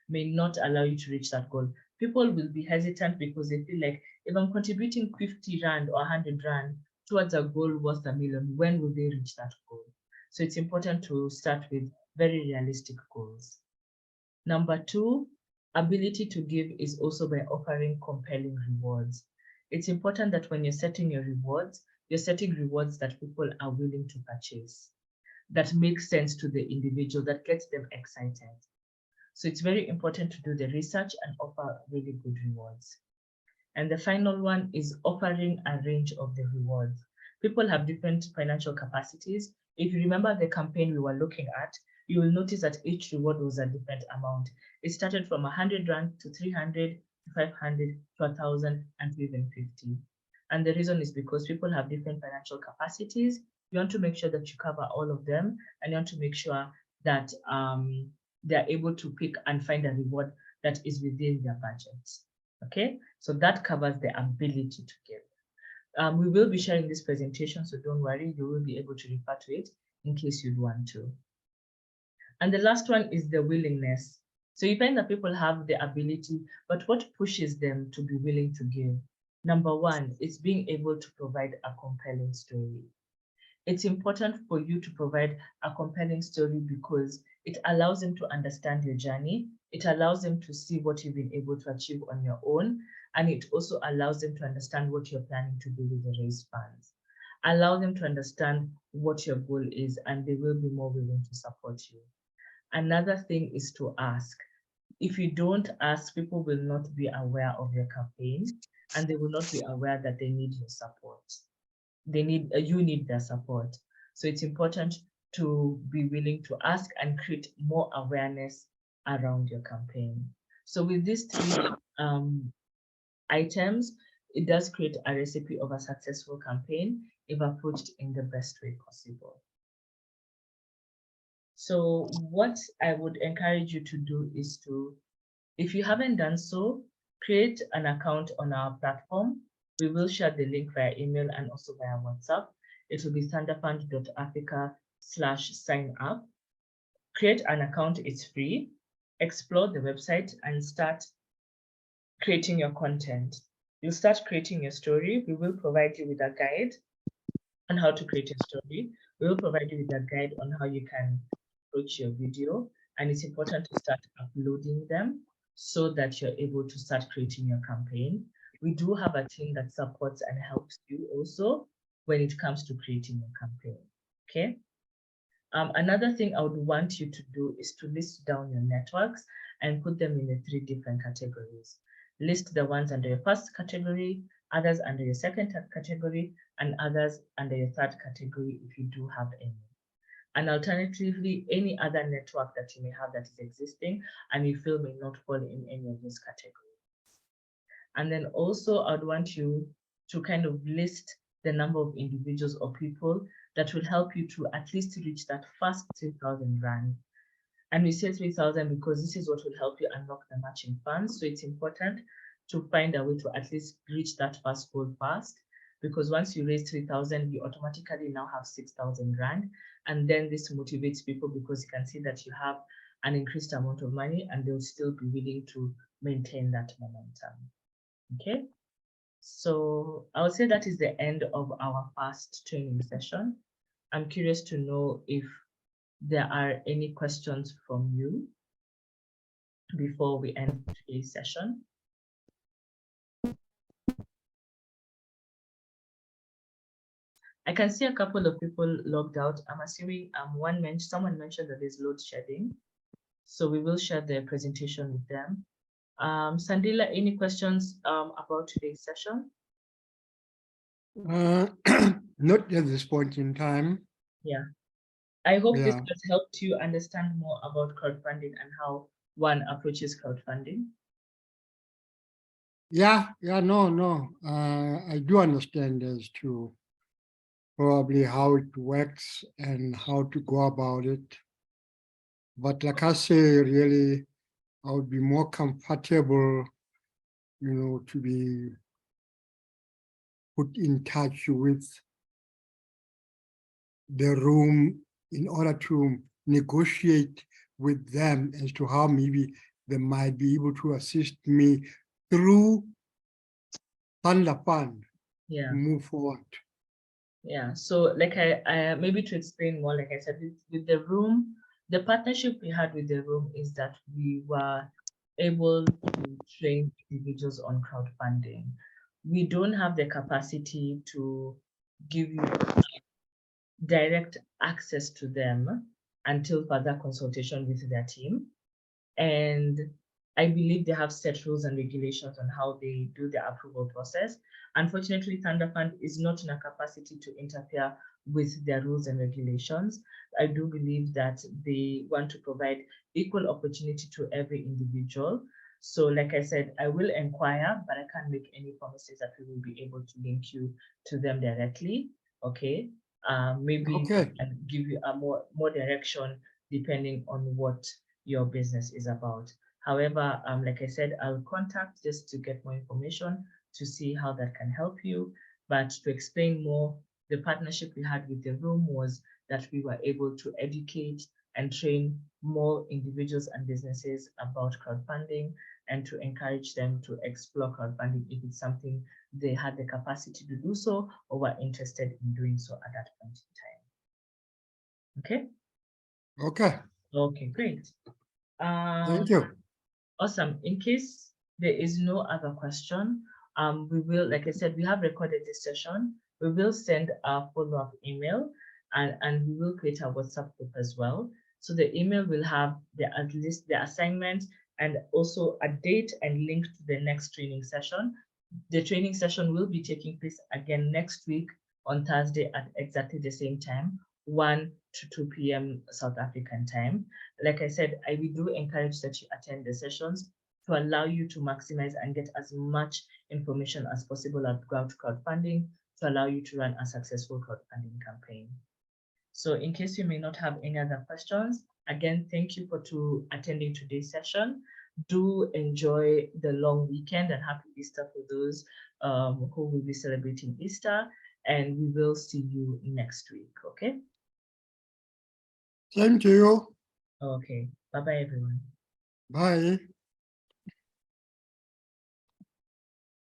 may not allow you to reach that goal, people will be hesitant because they feel like, if I'm contributing 50 Rand or 100 Rand towards a goal worth 1,000,000, when will they reach that goal? So it's important to start with very realistic goals. Number two, ability to give is also by offering compelling rewards. It's important that when you're setting your rewards, you're setting rewards that people are willing to purchase, that makes sense to the individual, that gets them excited. So it's very important to do the research and offer really good rewards. And the final one is offering a range of the rewards. People have different financial capacities. If you remember the campaign we were looking at, you will notice that each reward was a different amount. It started from 100 Rand to 300 to 500 to 1,000 and to even 50. And the reason is because people have different financial capacities. You want to make sure that you cover all of them, and you want to make sure that they're able to pick and find a reward that is within their budgets. Okay, so that covers the ability to give. We will be sharing this presentation, so don't worry, you will be able to refer to it in case you'd want to. And the last one is the willingness. So you find that people have the ability, but what pushes them to be willing to give? Number one is being able to provide a compelling story. It's important for you to provide a compelling story because it allows them to understand your journey. It allows them to see what you've been able to achieve on your own. And it also allows them to understand what you're planning to do with the raised funds. Allow them to understand what your goal is, and they will be more willing to support you. Another thing is to ask. If you don't ask, people will not be aware of your campaign, and they will not be aware that they need your support. You need their support. So it's important to be willing to ask and create more awareness around your campaign. So with these three items, it does create a recipe of a successful campaign if approached in the best way possible. So what I would encourage you to do is to, if you haven't done so, create an account on our platform. We will share the link via email and also via WhatsApp. It will be thunderfund.africa/sign up. Create an account, it's free. Explore the website and start creating your content. You'll start creating your story. We will provide you with a guide on how to create a story. We will provide you with a guide on how you can approach your video. And it's important to start uploading them so that you're able to start creating your campaign. We do have a team that supports and helps you also when it comes to creating your campaign. Okay. Another thing I would want you to do is to list down your networks and put them in the 3 different categories. List the ones under your first category, others under your second category, and others under your third category if you do have any. And alternatively, any other network that you may have that is existing and you feel may not fall in any of these categories. And then also I'd want you to kind of list the number of individuals or people that will help you to at least reach that first 3,000 rand. And we say 3,000 because this is what will help you unlock the matching funds. So it's important to find a way to at least reach that first goal fast, because once you raise 3,000, you automatically now have 6,000 rand. And then this motivates people because you can see that you have an increased amount of money and they'll still be willing to maintain that momentum. Okay, so I would say that is the end of our first training session. I'm curious to know if there are any questions from you before we end today's session. I can see a couple of people logged out. I'm assuming someone mentioned that there's load shedding. So we will share the presentation with them. Sandila, any questions about today's session? Not at this point in time. Yeah. I hope this Yeah. has helped you understand more about crowdfunding and how one approaches crowdfunding. Yeah, no. I do understand as to probably how it works and how to go about it. But like I say, really, I would be more comfortable, to be put in touch with the room in order to negotiate with them as to how maybe they might be able to assist me through Thundafund Yeah. to move forward. Yeah. So like I maybe to explain more, like I said, with the room, the partnership we had with the room is that we were able to train individuals on crowdfunding. We don't have the capacity to give you direct access to them until further consultation with their team. And I believe they have set rules and regulations on how they do the approval process. Unfortunately, Thunderfund is not in a capacity to interfere with their rules and regulations. I do believe that they want to provide equal opportunity to every individual. So like I said, I will inquire, but I can't make any promises that we will be able to link you to them directly. Okay. Maybe Okay. and give you a more direction depending on what your business is about. However, like I said, I'll contact just to get more information to see how that can help you. But to explain more, the partnership we had with the room was that we were able to educate and train more individuals and businesses about crowdfunding and to encourage them to explore crowdfunding if it's something they had the capacity to do so or were interested in doing so at that point in time. Okay? Okay, Okay, great. thank you. Awesome. In case there is no other question, we will, like I said, we have recorded this session. We will send a follow-up email and we will create a WhatsApp group as well. So the email will have at least the assignment and also a date and link to the next training session. The training session will be taking place again next week on Thursday at exactly the same time, 1 to 2 p.m. South African time. Like I said, we do encourage that you attend the sessions to allow you to maximize and get as much information as possible about crowdfunding to allow you to run a successful crowdfunding campaign. So in case you may not have any other questions, again, thank you for attending today's session. Do enjoy the long weekend and happy Easter for those who will be celebrating Easter. And we will see you next week, okay? Same to you. Okay, bye-bye, everyone. Bye.